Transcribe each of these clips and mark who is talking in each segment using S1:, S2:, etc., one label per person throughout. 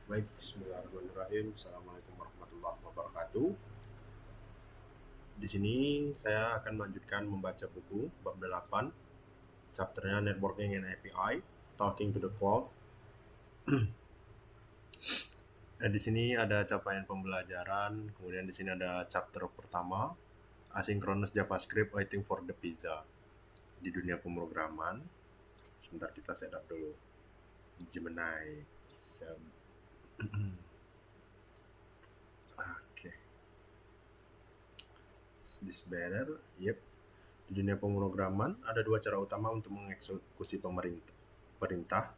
S1: Baik, bismillahirrahmanirrahim. Assalamualaikum warahmatullahi wabarakatuh. Di sini saya akan melanjutkan membaca buku bab 8, chapternya Networking and API, Talking to the Cloud. Di sini ada capaian pembelajaran, kemudian di sini ada chapter pertama, Asynchronous JavaScript Waiting for the Pizza. Di dunia pemrograman, sebentar kita setup dulu. Gemini. Oke. Is this better? Yep. Di dunia pemrograman, ada dua cara utama untuk mengeksekusi perintah,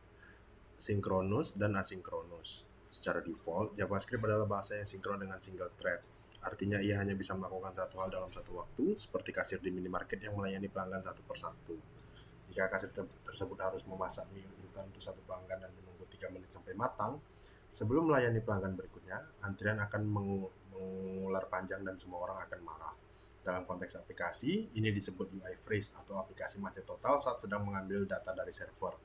S1: sinkronus dan asinkronus. Secara default, JavaScript adalah bahasa yang sinkron dengan single thread. Artinya ia hanya bisa melakukan satu hal dalam satu waktu, seperti kasir di minimarket yang melayani pelanggan satu persatu. Jika kasir tersebut harus memasak mie instan untuk satu pelanggan dan menunggu 3 menit sampai matang, sebelum melayani pelanggan berikutnya, antrian akan mengular panjang dan semua orang akan marah. Dalam konteks aplikasi, ini disebut UI freeze atau aplikasi macet total saat sedang mengambil data dari server.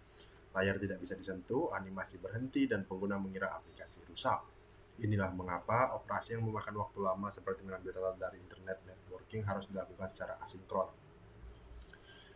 S1: Layar tidak bisa disentuh, animasi berhenti, dan pengguna mengira aplikasi rusak. Inilah mengapa operasi yang memakan waktu lama seperti mengambil data dari internet networking harus dilakukan secara asinkron.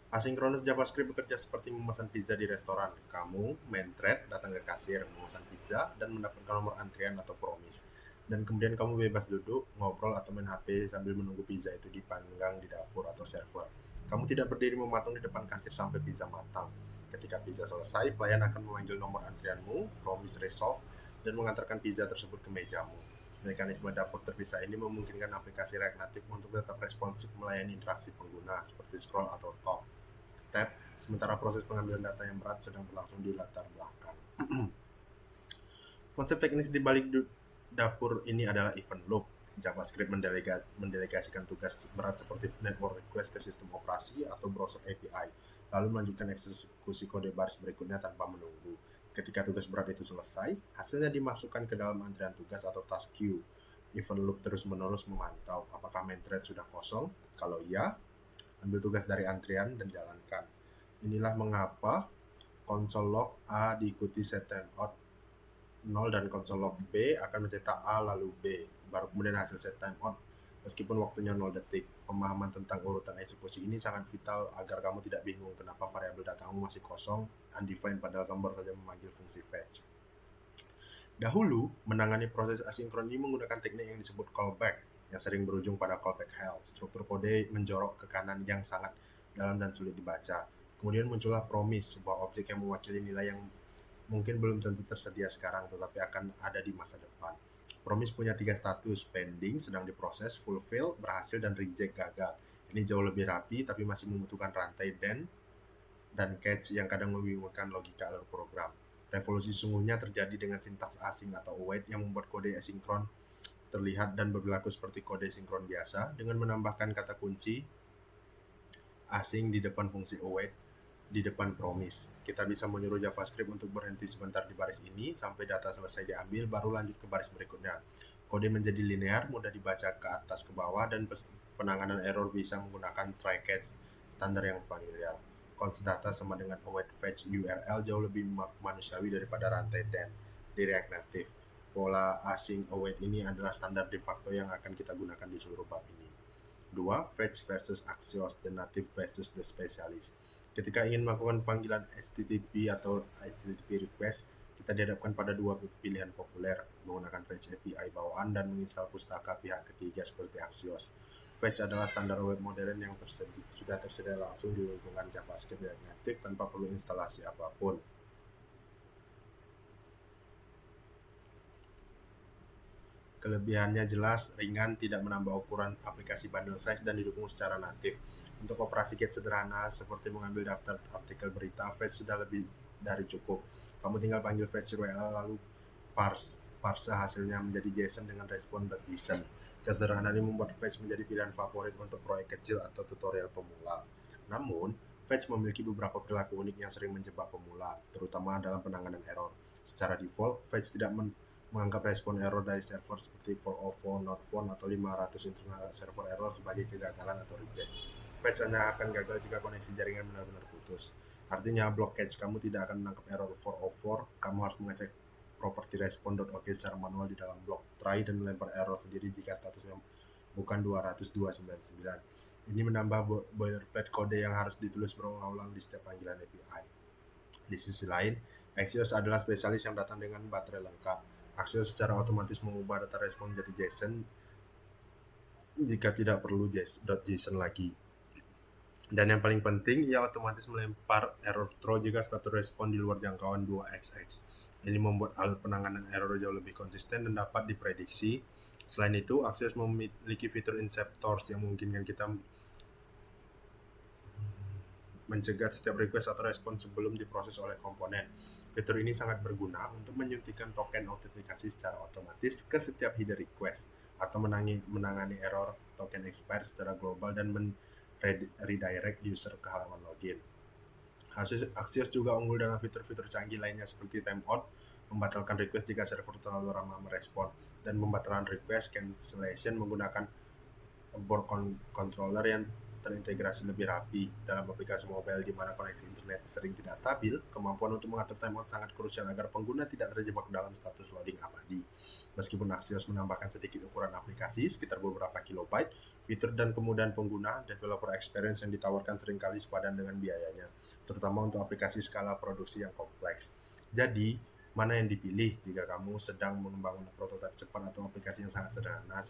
S1: Asinkronus JavaScript bekerja seperti memesan pizza di restoran. Kamu, main thread, datang ke kasir, memesan pizza, dan mendapatkan nomor antrian atau promise. Dan kemudian kamu bebas duduk, ngobrol, atau main HP sambil menunggu pizza itu dipanggang di dapur atau server. Kamu tidak berdiri mematung di depan kasir sampai pizza matang. Ketika pizza selesai, pelayan akan memanggil nomor antrianmu, promise resolve, dan mengantarkan pizza tersebut ke mejamu. Mekanisme dapur terpisah ini memungkinkan aplikasi React Native untuk tetap responsif melayani interaksi pengguna seperti scroll atau tab, sementara proses pengambilan data yang berat sedang berlangsung di latar belakang. Konsep teknis di balik dapur ini adalah event loop. JavaScript mendelegasikan tugas berat seperti network request ke sistem operasi atau browser API, lalu melanjutkan eksekusi kode baris berikutnya tanpa menunggu. Ketika tugas berat itu selesai, hasilnya dimasukkan ke dalam antrian tugas atau task queue. Event loop terus-menerus memantau apakah main thread sudah kosong. Kalau iya, ambil tugas dari antrian dan jalankan. Inilah mengapa konsol log A diikuti set timeout 0 dan konsol log B akan mencetak A lalu B, baru kemudian hasil set timeout meskipun waktunya 0 detik. Pemahaman tentang urutan eksekusi ini sangat vital agar kamu tidak bingung kenapa variabel datamu masih kosong, undefined padahal kamu baru saja memanggil fungsi fetch. Dahulu, menangani proses asinkron ini menggunakan teknik yang disebut callback, yang sering berujung pada callback hell. Struktur kode menjorok ke kanan yang sangat dalam dan sulit dibaca. Kemudian muncullah promise, sebuah objek yang mewakili nilai yang mungkin belum tentu tersedia sekarang, tetapi akan ada di masa depan. Promise punya 3 status, pending, sedang diproses, fulfill, berhasil, dan reject, gagal. Ini jauh lebih rapi, tapi masih membutuhkan rantai dan catch yang kadang membingungkan logika alur program. Revolusi sesungguhnya terjadi dengan sintaks asing atau await yang membuat kode asinkron terlihat dan berlaku seperti kode sinkron biasa dengan menambahkan kata kunci asing di depan fungsi await di depan promise. Kita bisa menyuruh JavaScript untuk berhenti sebentar di baris ini sampai data selesai diambil, baru lanjut ke baris berikutnya. Kode menjadi linear, mudah dibaca ke atas ke bawah, dan penanganan error bisa menggunakan try catch standar yang familiar. Const data sama dengan await fetch URL jauh lebih manusiawi daripada rantai den di React Native. Pola async await ini adalah standar de facto yang akan kita gunakan di seluruh bab ini. 2. Fetch versus Axios, the native versus the specialist. Ketika ingin melakukan panggilan HTTP atau HTTP request, kita dihadapkan pada dua pilihan populer, menggunakan Fetch API bawaan dan menginstal pustaka pihak ketiga seperti Axios. Fetch adalah standar web modern yang sudah tersedia langsung di lingkungan JavaScript dan Native tanpa perlu instalasi apapun. Kelebihannya jelas, ringan, tidak menambah ukuran aplikasi bundle size, dan didukung secara natif. Untuk operasi get sederhana seperti mengambil daftar artikel berita, fetch sudah lebih dari cukup. Kamu tinggal panggil fetch URL lalu parse hasilnya menjadi JSON dengan respond.json. Kesederhanaan ini membuat fetch menjadi pilihan favorit untuk proyek kecil atau tutorial pemula. Namun, fetch memiliki beberapa perilaku unik yang sering menjebak pemula, terutama dalam penanganan error. Secara default, fetch tidak menganggap respon error dari server seperti 404 not found atau 500 internal server error sebagai kegagalan atau reject. Patch hanya akan gagal jika koneksi jaringan benar-benar putus. Artinya blockage kamu tidak akan menangkap error 404, kamu harus mengecek property respond.ok secara manual di dalam blok try dan melempar error sendiri jika statusnya bukan 200.299. Ini menambah boilerplate kode yang harus ditulis berulang-ulang di setiap panggilan API. Di sisi lain, Axios adalah spesialis yang datang dengan baterai lengkap. Axios secara otomatis mengubah data respon menjadi JSON jika tidak perlu .json lagi. Dan yang paling penting, ia otomatis melempar error throw jika status respon di luar jangkauan 2xx. Ini membuat alur penanganan error jauh lebih konsisten dan dapat diprediksi. Selain itu, Axios memiliki fitur inceptors yang memungkinkan kita mencegah setiap request atau respon sebelum diproses oleh komponen. Fitur ini sangat berguna untuk menyuntikkan token autentikasi secara otomatis ke setiap header request atau menangani error token expire secara global dan redirect user ke halaman login. Axios juga unggul dalam fitur-fitur canggih lainnya seperti timeout, membatalkan request jika server terlalu lama merespon, dan pembatalan request cancellation menggunakan board controller yang terintegrasi lebih rapi. Dalam aplikasi mobile di mana koneksi internet sering tidak stabil, kemampuan untuk mengatur timeout sangat krusial agar pengguna tidak terjebak dalam status loading abadi. Meskipun Axios menambahkan sedikit ukuran aplikasi, sekitar beberapa kilobyte, fitur dan kemudahan pengguna, developer experience yang ditawarkan seringkali sepadan dengan biayanya, terutama untuk aplikasi skala produksi yang kompleks. Jadi, mana yang dipilih jika kamu sedang mengembangkan prototipe cepat atau aplikasi yang sangat sederhana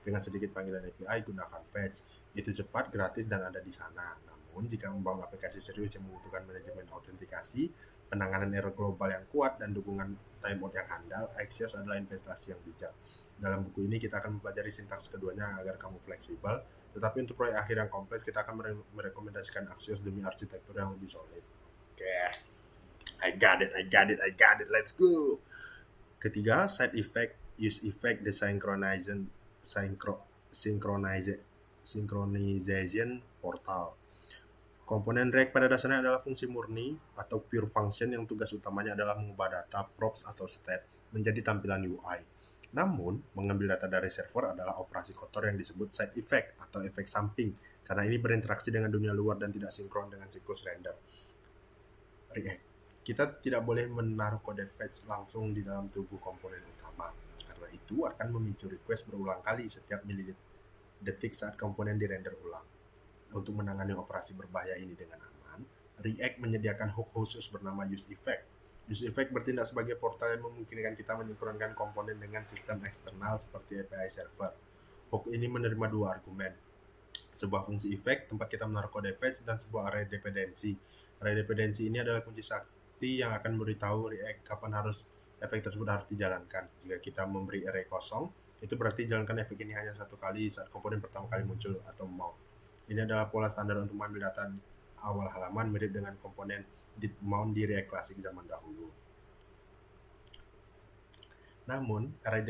S1: dengan sedikit panggilan API, gunakan Fetch. Itu cepat, gratis, dan ada di sana. Namun, jika membangun aplikasi serius yang membutuhkan manajemen autentikasi, penanganan error global yang kuat, dan dukungan timeout yang handal, Axios adalah investasi yang bijak. Dalam buku ini kita akan mempelajari sintaks keduanya agar kamu fleksibel, tetapi untuk proyek akhir yang kompleks kita akan merekomendasikan Axios demi arsitektur yang lebih solid. Oke. I got it. Let's go. Ketiga, side effect, use effect, the synchronization portal. Komponen React pada dasarnya adalah fungsi murni atau pure function yang tugas utamanya adalah mengubah data, props, atau state menjadi tampilan UI. Namun, mengambil data dari server adalah operasi kotor yang disebut side effect atau efek samping, karena ini berinteraksi dengan dunia luar dan tidak sinkron dengan siklus render React. Kita tidak boleh menaruh kode fetch langsung di dalam tubuh komponen utama, karena itu akan memicu request berulang kali setiap milidetik saat komponen dirender ulang. Untuk menangani operasi berbahaya ini dengan aman, React menyediakan hook khusus bernama useEffect. useEffect bertindak sebagai portal yang memungkinkan kita menyinkronkan komponen dengan sistem eksternal seperti API server. Hook ini menerima dua argumen, sebuah fungsi effect tempat kita menaruh kode fetch dan sebuah array dependency. Array dependency ini adalah kunci sakti yang akan memberitahu React kapan efek tersebut harus dijalankan. Jika kita memberi array kosong, itu berarti jalankan efek ini hanya satu kali saat komponen pertama kali muncul atau mount. Ini adalah pola standar untuk mengambil data awal halaman, mirip dengan komponen mount di React Classic zaman dahulu. Namun, array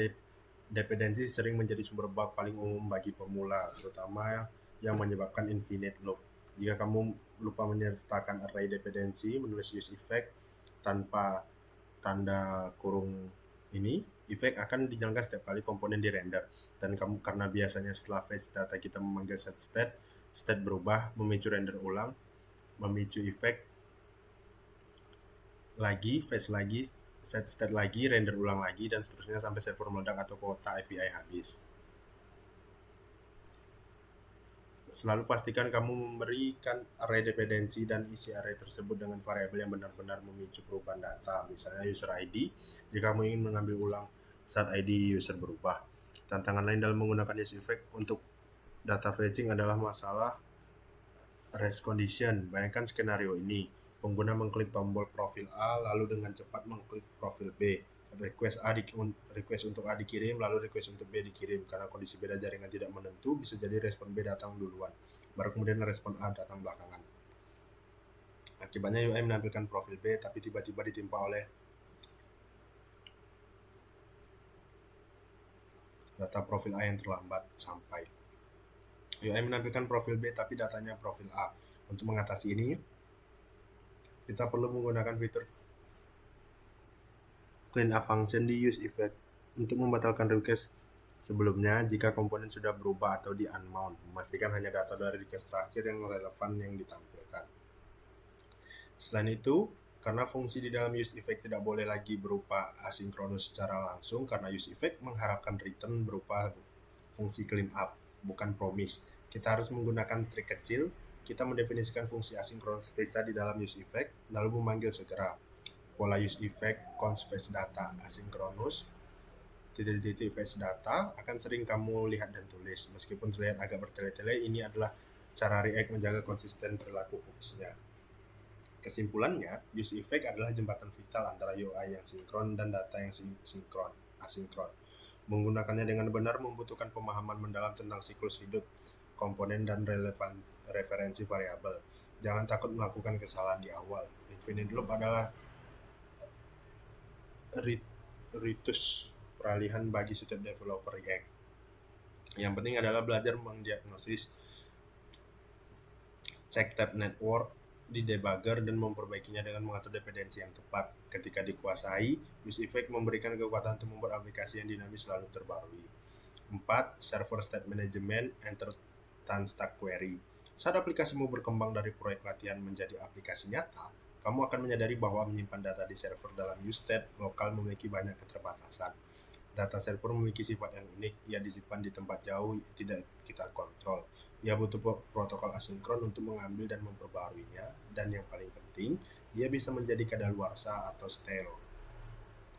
S1: dependency sering menjadi sumber bug paling umum bagi pemula, terutama yang menyebabkan infinite loop. Jika kamu lupa menyertakan array dependency, menulis use effect tanpa tanda kurung ini, effect akan dijalankan setiap kali komponen dirender. Dan karena biasanya setelah fetch data kita memanggil set state berubah, memicu render ulang, memicu effect lagi, fetch lagi, set state lagi, render ulang lagi, dan seterusnya sampai server meledak atau kuota API habis. Selalu pastikan kamu memberikan array dependency dan isi array tersebut dengan variabel yang benar-benar memicu perubahan data, misalnya user ID, jika kamu ingin mengambil ulang saat ID user berubah. Tantangan lain dalam menggunakan use effect untuk data fetching adalah masalah race condition. Bayangkan skenario ini, pengguna mengklik tombol profil A lalu dengan cepat mengklik profil B. Request untuk A dikirim, lalu request untuk B dikirim. Karena kondisi beda jaringan tidak menentu, bisa jadi respon B datang duluan, baru kemudian respon A datang belakangan. Akibatnya UI menampilkan profil B, tapi tiba-tiba ditimpa oleh data profil A yang terlambat sampai. UI menampilkan profil B, tapi datanya profil A. Untuk mengatasi ini, kita perlu menggunakan fitur clean up function di use effect untuk membatalkan request sebelumnya jika komponen sudah berubah atau di unmount, memastikan hanya data dari request terakhir yang relevan yang ditampilkan. Selain itu, Karena fungsi di dalam use effect tidak boleh lagi berupa asinkronus secara langsung, karena use effect mengharapkan return berupa fungsi clean up, bukan promise. Kita harus menggunakan trik kecil. Kita mendefinisikan fungsi asinkronus preset di dalam use effect, lalu memanggil segera. Pola use effect const fetch data asinkronus titik-titik fetch data akan sering kamu lihat dan tulis. Meskipun terlihat agak bertele-tele, ini adalah cara React menjaga konsisten perilaku hooks-nya. Kesimpulannya, use effect adalah jembatan vital antara UI yang sinkron dan data yang asinkron. Menggunakannya dengan benar membutuhkan pemahaman mendalam tentang siklus hidup komponen dan referensi variabel. Jangan takut melakukan kesalahan di awal. Infinite loop adalah ritus peralihan bagi setiap developer React. Yang penting adalah belajar mendiagnosis check tab network di debugger dan memperbaikinya dengan mengatur dependensi yang tepat. Ketika dikuasai, use effect memberikan kekuatan untuk membuat aplikasi yang dinamis selalu terbarui. 4. Server state management enter Tanstack query. Saat aplikasimu berkembang dari proyek latihan menjadi aplikasi nyata, kamu akan menyadari bahwa menyimpan data di server dalam use state lokal memiliki banyak keterbatasan. Data server memiliki sifat yang unik, ia disimpan di tempat jauh, tidak kita kontrol. Ia butuh protokol asinkron untuk mengambil dan memperbaruinya, dan yang paling penting, ia bisa menjadi kadaluarsa atau stale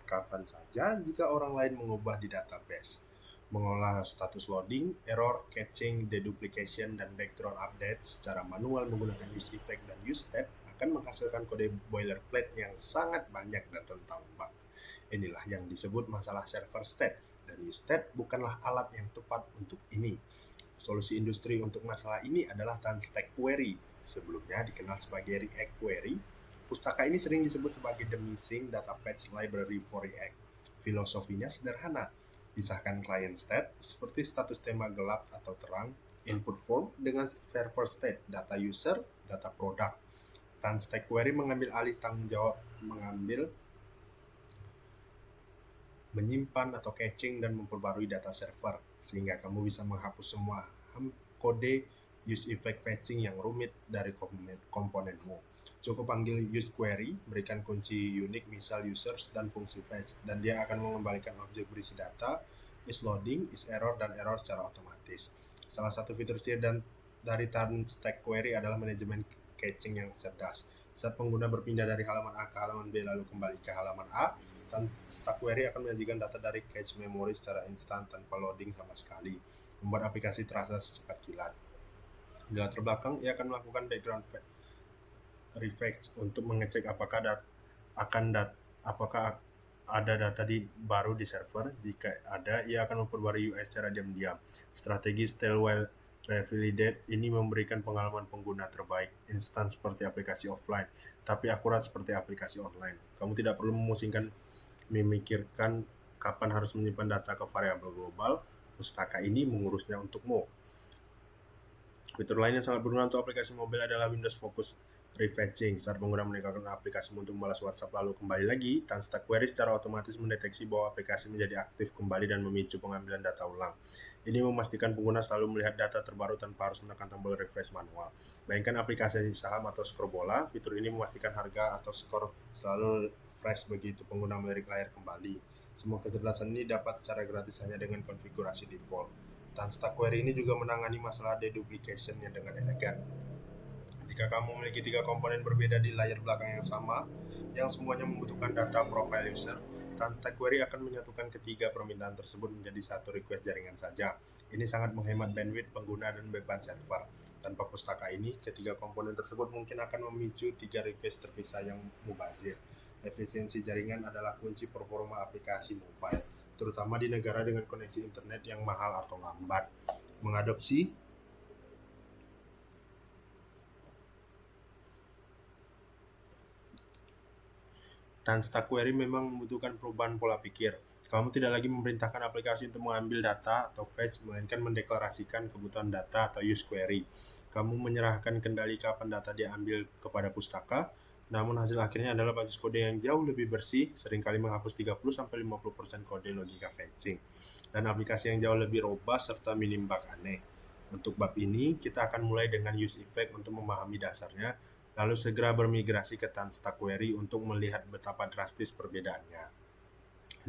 S1: kapan saja jika orang lain mengubah di database. Mengolah status loading, error, caching, deduplication, dan background update secara manual menggunakan use effect dan use state akan menghasilkan kode boilerplate yang sangat banyak dan rentan bug. Inilah yang disebut masalah server state, dan use state bukanlah alat yang tepat untuk ini. Solusi industri untuk masalah ini adalah Tanstack Query, sebelumnya dikenal sebagai React Query. Pustaka ini sering disebut sebagai the missing data fetch library for React. Filosofinya sederhana, pisahkan client state seperti status tema gelap atau terang, input form dengan server state, data user, data product. Tanstack Query mengambil alih tanggung jawab menyimpan atau caching dan memperbarui data server, sehingga kamu bisa menghapus semua kode use effect fetching yang rumit dari komponenmu. Cukup panggil use query, berikan kunci unik misal users dan fungsi fetch, dan dia akan mengembalikan objek berisi data, is loading, is error, dan error secara otomatis. Salah satu fitur dari Tanstack Query adalah manajemen caching yang cerdas. Saat pengguna berpindah dari halaman A ke halaman B lalu kembali ke halaman A, Tanstack Query akan menyajikan data dari cache memory secara instan tanpa loading sama sekali, membuat aplikasi terasa secepat kilat. Di latar belakang, ia akan melakukan background refetch untuk mengecek apakah ada data baru di server. Jika ada, ia akan memperbarui UI secara diam-diam. Strategi stale while revalidate ini memberikan pengalaman pengguna terbaik, instan seperti aplikasi offline, tapi akurat seperti aplikasi online. Kamu tidak perlu memikirkan kapan harus menyimpan data ke variabel global. Pustaka ini mengurusnya untukmu. Fitur lain yang sangat berguna untuk aplikasi mobil adalah Windows Focus Refetching. Saat pengguna meninggalkan aplikasi untuk membalas WhatsApp lalu kembali lagi, Tanstack Query secara otomatis mendeteksi bahwa aplikasi menjadi aktif kembali dan memicu pengambilan data ulang. Ini memastikan pengguna selalu melihat data terbaru tanpa harus menekan tombol refresh manual. Bayangkan aplikasi saham atau skor bola, fitur ini memastikan harga atau skor selalu fresh begitu pengguna melirik layar kembali. Semua kecerdasan ini dapat secara gratis hanya dengan konfigurasi default. Tanstack Query ini juga menangani masalah deduplication dengan elegan. Jika kamu memiliki 3 komponen berbeda di layar belakang yang sama, yang semuanya membutuhkan data profile user, Tanstack Query akan menyatukan ketiga permintaan tersebut menjadi satu request jaringan saja. Ini sangat menghemat bandwidth pengguna dan beban server. Tanpa pustaka ini, ketiga komponen tersebut mungkin akan memicu 3 request terpisah yang mubazir. Efisiensi jaringan adalah kunci performa aplikasi mobile, terutama di negara dengan koneksi internet yang mahal atau lambat. Mengadopsi Tanstack Query memang membutuhkan perubahan pola pikir. Kamu tidak lagi memerintahkan aplikasi untuk mengambil data atau fetch, melainkan mendeklarasikan kebutuhan data atau use query. Kamu menyerahkan kendali kapan data diambil kepada pustaka, namun hasil akhirnya adalah basis kode yang jauh lebih bersih, seringkali menghapus 30-50% kode logika fetching, dan aplikasi yang jauh lebih robust serta minim bug aneh. Untuk bab ini, kita akan mulai dengan use effect untuk memahami dasarnya, lalu segera bermigrasi ke Tanstack Query untuk melihat betapa drastis perbedaannya.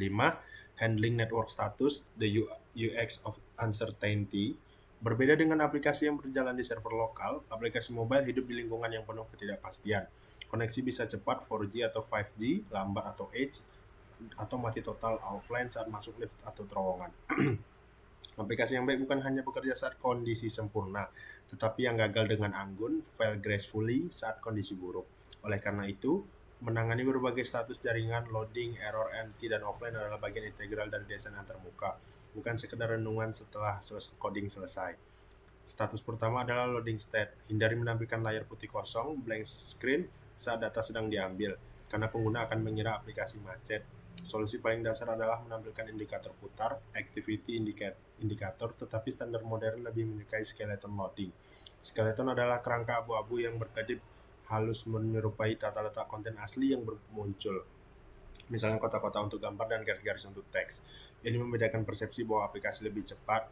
S1: 5. Handling network status, the UX of uncertainty. Berbeda dengan aplikasi yang berjalan di server lokal, aplikasi mobile hidup di lingkungan yang penuh ketidakpastian. Koneksi bisa cepat 4G atau 5G, lambat atau edge, atau mati total offline saat masuk lift atau terowongan. Aplikasi yang baik bukan hanya bekerja saat kondisi sempurna, tetapi yang gagal dengan anggun, fail gracefully saat kondisi buruk. Oleh karena itu, menangani berbagai status jaringan, loading, error, empty, dan offline adalah bagian integral dari desain antarmuka, bukan sekedar renungan setelah coding selesai. Status pertama adalah loading state. Hindari menampilkan layar putih kosong, blank screen, saat data sedang diambil, karena pengguna akan mengira aplikasi macet. Solusi paling dasar adalah menampilkan indikator putar, activity indicator, tetapi standar modern lebih menyukai skeleton loading. Skeleton adalah kerangka abu-abu yang berkedip halus menyerupai tata letak konten asli yang muncul. Misalnya kotak-kotak untuk gambar dan garis-garis untuk teks. Ini membedakan persepsi bahwa aplikasi lebih cepat,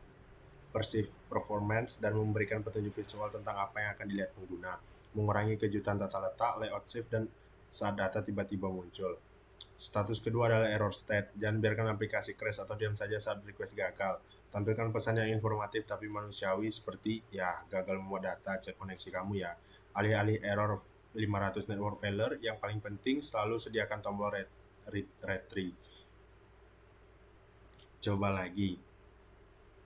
S1: perceived performance, dan memberikan petunjuk visual tentang apa yang akan dilihat pengguna, mengurangi kejutan tata letak, layout shift, dan saat data tiba-tiba muncul. Status kedua adalah error state. Jangan biarkan aplikasi crash atau diam saja saat request gagal. Tampilkan pesan yang informatif tapi manusiawi seperti, ya, gagal memuat data, cek koneksi kamu ya. Alih-alih error 500 network failure, yang paling penting selalu sediakan tombol retry. Coba lagi.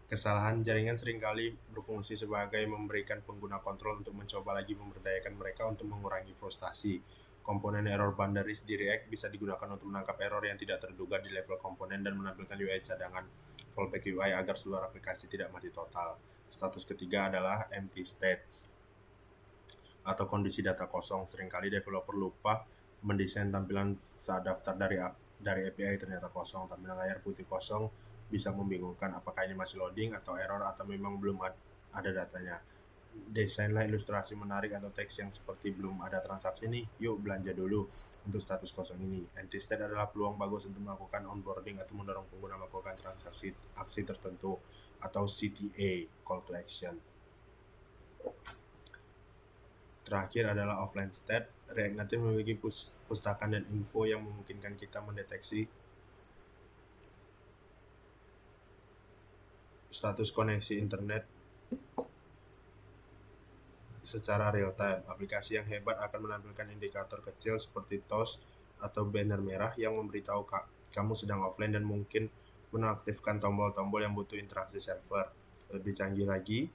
S1: Kesalahan jaringan seringkali berfungsi sebagai memberikan pengguna kontrol untuk mencoba lagi memberdayakan mereka untuk mengurangi frustasi. Komponen error boundaries di React bisa digunakan untuk menangkap error yang tidak terduga di level komponen dan menampilkan UI cadangan fallback UI agar seluruh aplikasi tidak mati total. Status ketiga adalah empty states atau kondisi data kosong. Seringkali developer lupa mendesain tampilan saat daftar dari API ternyata kosong. Tampilan layar putih kosong bisa membingungkan, apakah ini masih loading atau error atau memang belum ada datanya. Desainlah ilustrasi menarik atau teks yang seperti belum ada transaksi nih, yuk belanja dulu untuk status kosong ini. Empty state adalah peluang bagus untuk melakukan onboarding atau mendorong pengguna melakukan transaksi aksi tertentu atau CTA, call to action. Terakhir adalah offline state. React Native memiliki pustakaan dan info yang memungkinkan kita mendeteksi status koneksi internet secara real time. Aplikasi yang hebat akan menampilkan indikator kecil seperti toast atau banner merah yang memberitahu kamu sedang offline dan mungkin menaktifkan tombol-tombol yang butuh interaksi server. Lebih canggih lagi,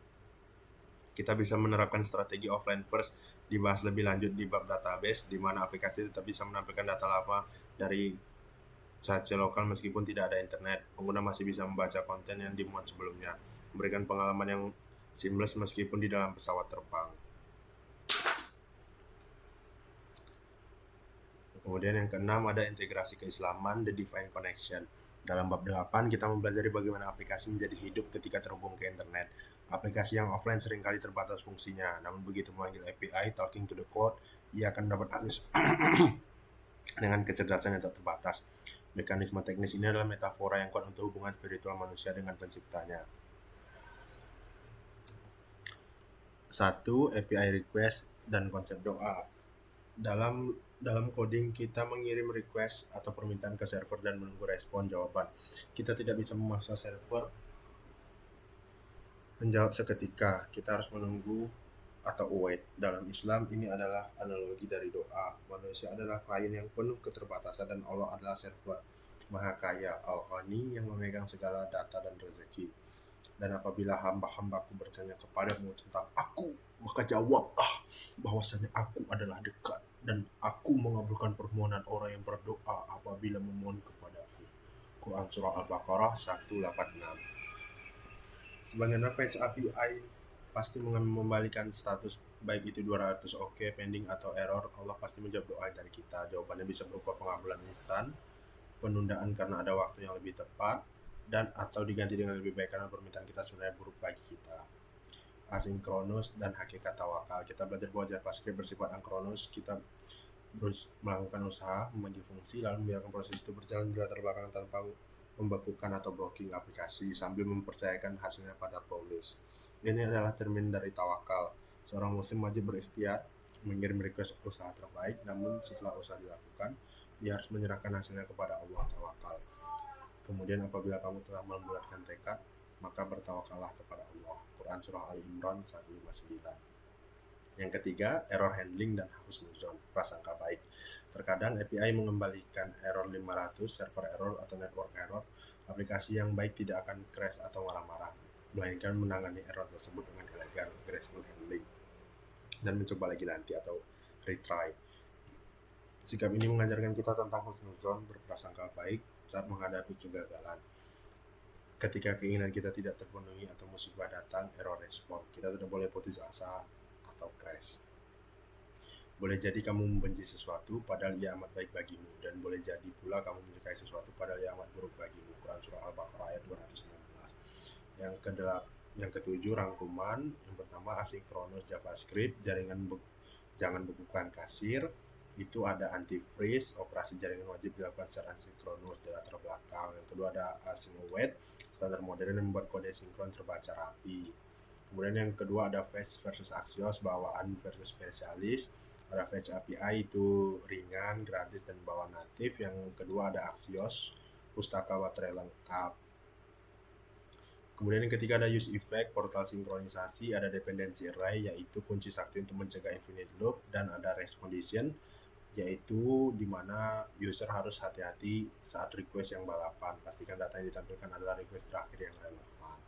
S1: kita bisa menerapkan strategi offline first, dibahas lebih lanjut di bab database, di mana aplikasi tetap bisa menampilkan data lama dari cache lokal meskipun tidak ada internet. Pengguna masih bisa membaca konten yang dimuat sebelumnya, memberikan pengalaman yang seamless meskipun di dalam pesawat terbang. Kemudian yang keenam ada integrasi keislaman, the divine connection. Dalam bab 8, kita mempelajari bagaimana aplikasi menjadi hidup ketika terhubung ke internet. Aplikasi yang offline seringkali terbatas fungsinya, namun begitu memanggil API, talking to the cloud, ia akan dapat akses dengan kecerdasan yang tak terbatas. Mekanisme teknis ini adalah metafora yang kuat untuk hubungan spiritual manusia dengan penciptanya. 1. API request dan konsep doa. Dalam coding, kita mengirim request atau permintaan ke server dan menunggu respon jawaban. Kita tidak bisa memaksa server menjawab seketika. Kita harus menunggu atau await. Dalam Islam, ini adalah analogi dari doa. Manusia adalah klien yang penuh keterbatasan dan Allah adalah server Maha Kaya, Al-Ghani, yang memegang segala data dan rezeki. Dan apabila hamba-hambaku bertanya kepadamu tentang aku, maka jawablah bahwasanya aku adalah dekat dan aku mengabulkan permohonan orang yang berdoa apabila memohon kepadaku. Quran Surah Al-Baqarah 186. Sebagaimana Fetch API pasti membalikan status baik itu 200 oke, pending atau error, Allah pasti menjawab doa dari kita. Jawabannya bisa berupa pengabulan instan, penundaan karena ada waktu yang lebih tepat, dan atau diganti dengan lebih baik karena permintaan kita sebenarnya buruk bagi kita. Asinkronus dan hakikat tawakal. Kita belajar bahwa JavaScript bersifat ankronus. Kita melakukan usaha, memanggil fungsi, lalu membiarkan proses itu berjalan di latar belakang tanpa membekukan atau blocking aplikasi sambil mempercayakan hasilnya pada publish. Ini adalah cermin dari tawakal. Seorang muslim wajib berikhtiar mengirim request usaha terbaik, namun setelah usaha dilakukan, ia harus menyerahkan hasilnya kepada Allah tawakal. Kemudian apabila kamu telah membulatkan tekad, maka bertawakallah kepada Allah. Quran Surah Ali Imran 159. Yang ketiga, error handling dan husnuzon, prasangka baik. Terkadang API mengembalikan error 500, server error atau network error. Aplikasi yang baik tidak akan crash atau marah-marah, melainkan menangani error tersebut dengan elegan, graceful handling, dan mencoba lagi nanti atau retry. Sikap ini mengajarkan kita tentang husnuzon, berprasangka baik saat menghadapi kegagalan. Ketika keinginan kita tidak terpenuhi atau musibah datang, error respon, kita tidak boleh putus asa atau crash. Boleh jadi kamu membenci sesuatu padahal ia amat baik bagimu, dan boleh jadi pula kamu menyukai sesuatu padahal ia amat buruk bagimu. Quran Surah Al-Baqarah ayat 216. Yang ketujuh, rangkuman. Yang pertama, asinkronus JavaScript, jangan bekukan kasir. Itu ada antifreeze, operasi jaringan wajib dilakukan secara asinkronus di latar belakang. Yang kedua ada async await, standar modern yang membuat kode sinkron terbaca rapi. Kemudian yang kedua ada Fetch versus Axios, bawaan versus spesialis. Ada Fetch API itu ringan, gratis, dan bawaan natif. Yang kedua ada Axios, pustaka baterai lengkap. Kemudian yang ketiga ada use effect, portal sinkronisasi, ada dependency array, yaitu kunci sakti untuk mencegah infinite loop, dan ada race condition, yaitu di mana user harus hati-hati saat request yang balapan. Pastikan data yang ditampilkan adalah request terakhir yang relevan.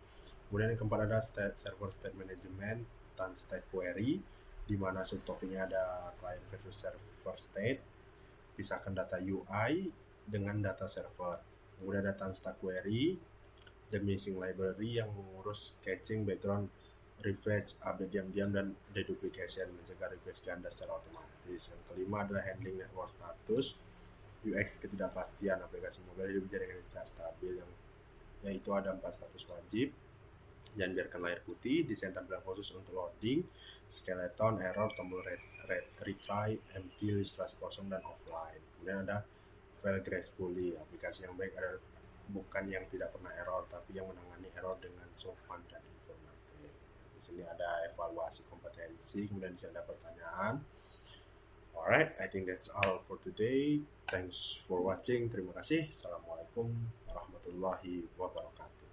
S1: Kemudian yang keempat ada server state management dan state query, di mana subtopiknya ada client versus server state, pisahkan data UI dengan data server. Kemudian ada stack query, the missing library yang mengurus caching, background, refresh, update diam-diam, dan deduplication, mencegah request ganda secara otomatis. Yang kelima adalah handling network status, UX ketidakpastian, aplikasi mobile hidup jaringan tidak stabil, yaitu ada 4 status wajib. Jangan biarkan layar putih, desain tampilan khusus untuk loading, skeleton, error, tombol retry, empty, ilustrasi kosong, dan offline. Kemudian ada file gracefully, aplikasi yang baik adalah bukan yang tidak pernah error, tapi yang menangani error dengan sopan dan informatif. Di sini ada evaluasi kompetensi, kemudian di sini ada pertanyaan. Alright, I think that's all for today. Thanks for watching. Terima kasih. Assalamualaikum warahmatullahi wabarakatuh.